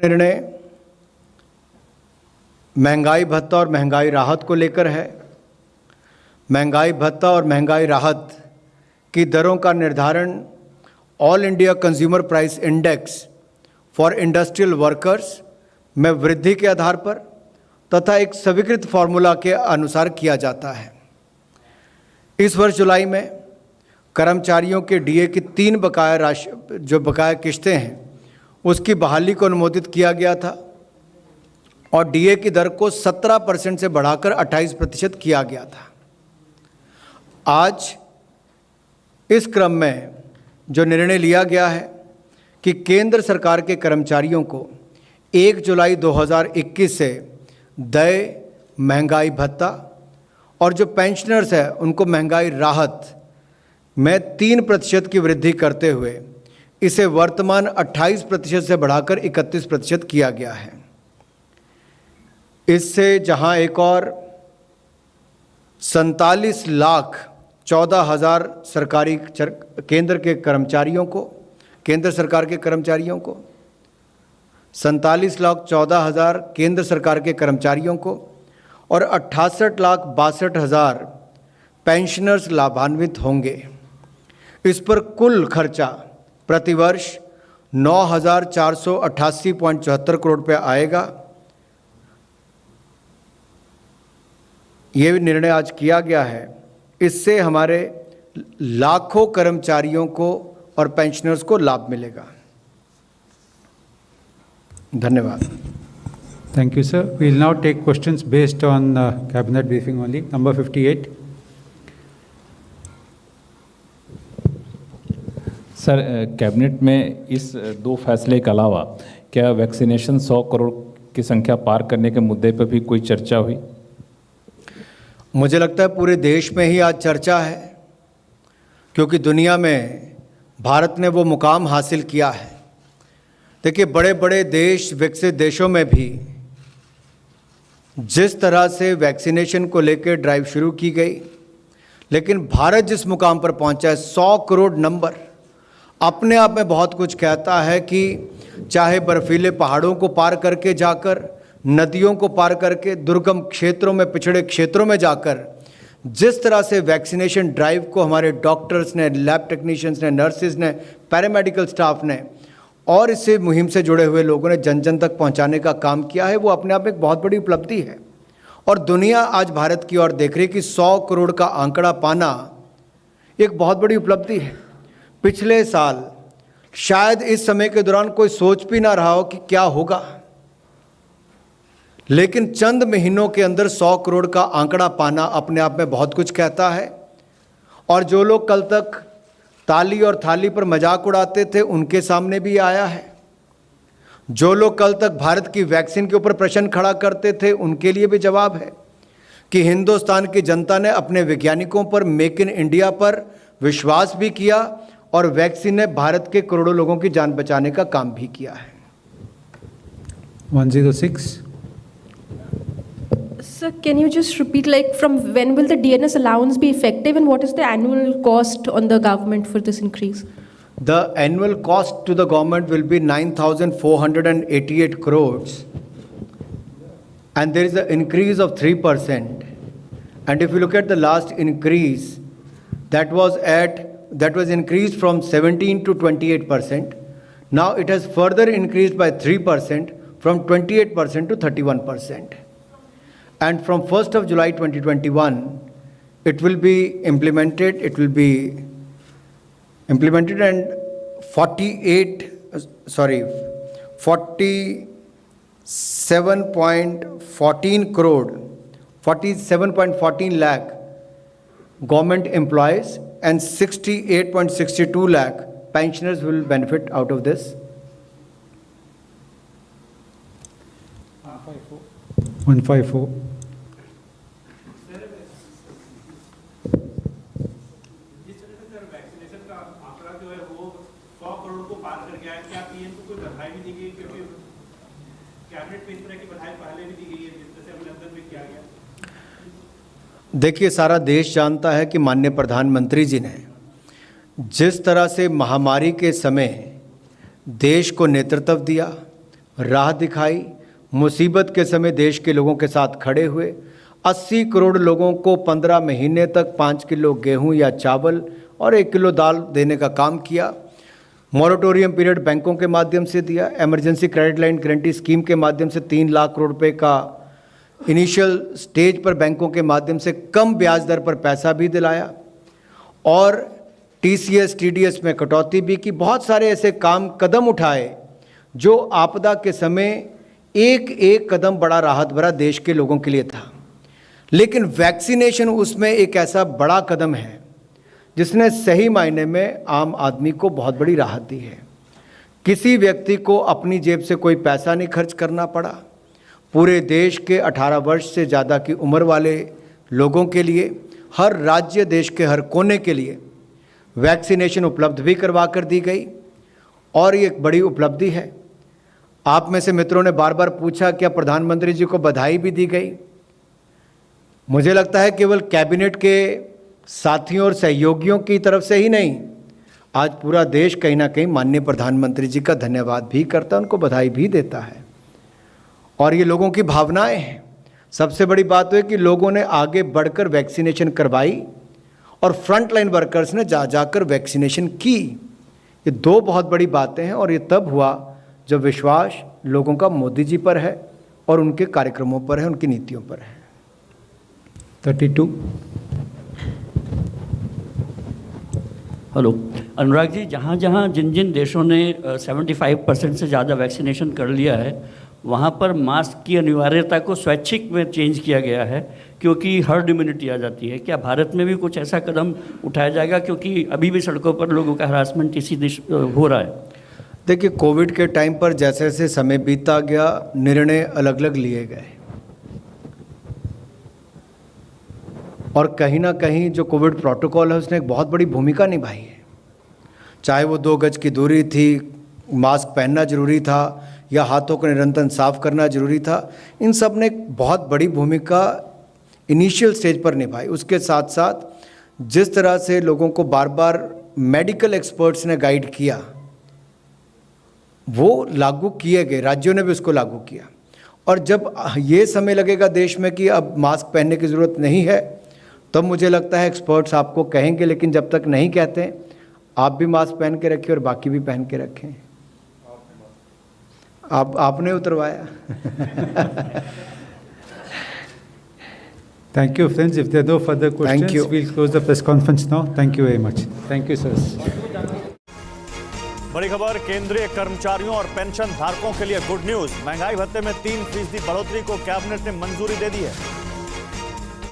निर्णय महंगाई भत्ता और महंगाई राहत को लेकर है। महंगाई भत्ता और महंगाई राहत की दरों का निर्धारण all India consumer price index for industrial workers में वृद्धि के आधार पर तथा एक स्वीकृत फॉर्मूला के अनुसार किया जाता है। इस वर्ष जुलाई में कर्मचारियों के डीए की 3 बकाया किश्तें हैं उसकी बहाली को अनुमोदित किया गया था और डीए की दर को 17% से बढ़ाकर 28% किया गया था। आज इस क्रम में जो निर्णय लिया गया है कि केंद्र सरकार के कर्मचारियों को 1 जुलाई 2021 से देय महंगाई भत्ता और जो पेंशनर्स हैं उनको महंगाई राहत में 3% की वृद्धि करते हुए इसे वर्तमान 28% से बढ़ाकर 31% किया गया है। इससे जहां एक और 47,14,000 सरकारी केंद्र सरकार के कर्मचारियों को 47,14,000 केंद्र सरकार के कर्मचारियों को और 68,62,000 पेंशनर्स लाभान्वित होंगे। इस पर कुल खर्चा प्रतिवर्ष 9,488.74 करोड़ रुपये आएगा। ये निर्णय आज किया गया है। इससे हमारे लाखों कर्मचारियों को और पेंशनर्स को लाभ मिलेगा। धन्यवाद। Thank you, sir. We will now take questions based on cabinet briefing only. Number 58. Sir, cabinet में इस 2 फैसले के अलावा क्या वैक्सीनेशन 100 करोड़ की संख्या पार करने के मुद्दे पर भी कोई चर्चा हुई? मुझे लगता है पूरे देश में ही आज चर्चा है, क्योंकि दुनिया में भारत ने वो मुकाम हासिल किया है। देखिए, बड़े बड़े देश, विकसित देशों में भी जिस तरह से वैक्सीनेशन को लेकर ड्राइव शुरू की गई, लेकिन भारत जिस मुकाम पर पहुंचा है, 100 करोड़ नंबर अपने आप में बहुत कुछ कहता है कि चाहे बर्फीले पहाड़ों को पार करके जाकर, नदियों को पार करके, दुर्गम क्षेत्रों में, पिछड़े क्षेत्रों में जाकर जिस तरह से वैक्सीनेशन ड्राइव को हमारे डॉक्टर्स ने, लैब टेक्नीशियंस ने, नर्सेज ने, पैरामेडिकल स्टाफ ने और इससे मुहिम से जुड़े हुए लोगों ने जन जन तक पहुंचाने का काम किया है, वो अपने आप में एक बहुत बड़ी उपलब्धि है। और दुनिया आज भारत की ओर देख रही है कि 100 करोड़ का आंकड़ा पाना एक बहुत बड़ी उपलब्धि है। पिछले साल शायद इस समय के दौरान कोई सोच भी ना रहा हो कि क्या होगा, लेकिन चंद महीनों के अंदर 100 करोड़ का आंकड़ा पाना अपने आप में बहुत कुछ कहता है। और जो लोग कल तक ताली और थाली पर मजाक उड़ाते थे, उनके सामने भी आया है। जो लोग कल तक भारत की वैक्सीन के ऊपर प्रश्न खड़ा करते थे, उनके लिए भी जवाब है कि हिंदुस्तान की जनता ने अपने वैज्ञानिकों पर, मेक इन इंडिया पर विश्वास भी किया और वैक्सीन ने भारत के करोड़ों लोगों की जान बचाने का काम भी किया है। 106. Sir, can you just repeat, like, from when will the DNS allowance be effective and what is the annual cost on the government for this increase? The annual cost to the government will be 9,488 crores, and there is an increase of 3%. And if you look at the last increase, that was increased from 17 to 28%. Now it has further increased by 3% from 28% to 31%. And from 1st of July 2021, it will be implemented. It will be implemented, and 47.14 lakh government employees and 68.62 lakh pensioners will benefit out of this. 154. देखिए, सारा देश जानता है कि माननीय प्रधानमंत्री जी ने जिस तरह से महामारी के समय देश को नेतृत्व दिया, राह दिखाई, मुसीबत के समय देश के लोगों के साथ खड़े हुए। 80 करोड़ लोगों को 15 महीने तक 5 किलो गेहूं या चावल और 1 किलो दाल देने का काम किया। मॉरेटोरियम पीरियड बैंकों के माध्यम से दिया। Emergency credit line guarantee scheme के माध्यम से 3 लाख करोड़ रुपए का इनिशियल स्टेज पर बैंकों के माध्यम से कम ब्याज दर पर पैसा भी दिलाया और TCS TDS में कटौती भी की। बहुत सारे ऐसे कदम उठाए जो आपदा के समय एक एक कदम बड़ा राहत भरा देश के लोगों के लिए था। लेकिन वैक्सीनेशन उसमें एक ऐसा बड़ा कदम है जिसने सही मायने में आम आदमी को बहुत बड़ी राहत दी है। किसी व्यक्ति को अपनी जेब से कोई पैसा नहीं खर्च करना पड़ा। पूरे देश के 18 वर्ष से ज़्यादा की उम्र वाले लोगों के लिए, हर राज्य देश के हर कोने के लिए वैक्सीनेशन उपलब्ध भी करवा कर दी गई और ये एक बड़ी उपलब्धि है। आप में से मित्रों ने बार बार पूछा क्या प्रधानमंत्री जी को बधाई भी दी गई। मुझे लगता है केवल कैबिनेट के साथियों और सहयोगियों की तरफ से ही नहीं, आज पूरा देश कहीं ना कहीं माननीय प्रधानमंत्री जी का धन्यवाद भी करता है, उनको बधाई भी देता है। और ये लोगों की भावनाएं हैं। सबसे बड़ी बात तो है कि लोगों ने आगे बढ़कर वैक्सीनेशन करवाई और फ्रंटलाइन वर्कर्स ने जाकर वैक्सीनेशन की। ये दो बहुत बड़ी बातें हैं और ये तब हुआ जब विश्वास लोगों का मोदी जी पर है और उनके कार्यक्रमों पर है, उनकी नीतियों पर है। 32। हेलो अनुराग जी, जहाँ जहाँ जिन जिन देशों ने 75% से ज़्यादा वैक्सीनेशन कर लिया है वहाँ पर मास्क की अनिवार्यता को स्वैच्छिक में चेंज किया गया है क्योंकि हर्ड इम्यूनिटी आ जाती है। क्या भारत में भी कुछ ऐसा कदम उठाया जाएगा, क्योंकि अभी भी सड़कों पर लोगों का हरासमेंट इसी हो रहा है? देखिए, कोविड के टाइम पर जैसे जैसे समय बीतता गया निर्णय अलग अलग लिए गए और कहीं ना कहीं जो कोविड प्रोटोकॉल है उसने एक बहुत बड़ी भूमिका निभाई है। चाहे वो 2 गज की दूरी थी, मास्क पहनना जरूरी था या हाथों को निरंतर साफ करना जरूरी था, इन सब ने एक बहुत बड़ी भूमिका इनिशियल स्टेज पर निभाई। उसके साथ साथ जिस तरह से लोगों को बार बार मेडिकल एक्सपर्ट्स ने गाइड किया वो लागू किए गए, राज्यों ने भी उसको लागू किया। और जब ये समय लगेगा देश में कि अब मास्क पहनने की ज़रूरत नहीं है, तब मुझे लगता है एक्सपर्ट्स आपको कहेंगे, लेकिन जब तक नहीं कहते आप भी मास्क पहन के रखें और बाकी भी पहन के रखें। आपने उतरवाया। Thank you, friends. If there are no further questions, you. we'll close the press conference now. Thank you very much. Thank you, sir. बड़ी खबर, केंद्रीय कर्मचारियों और पेंशन धारकों के लिए गुड न्यूज। महंगाई भत्ते में 3% बढ़ोतरी को कैबिनेट ने मंजूरी दे दी है।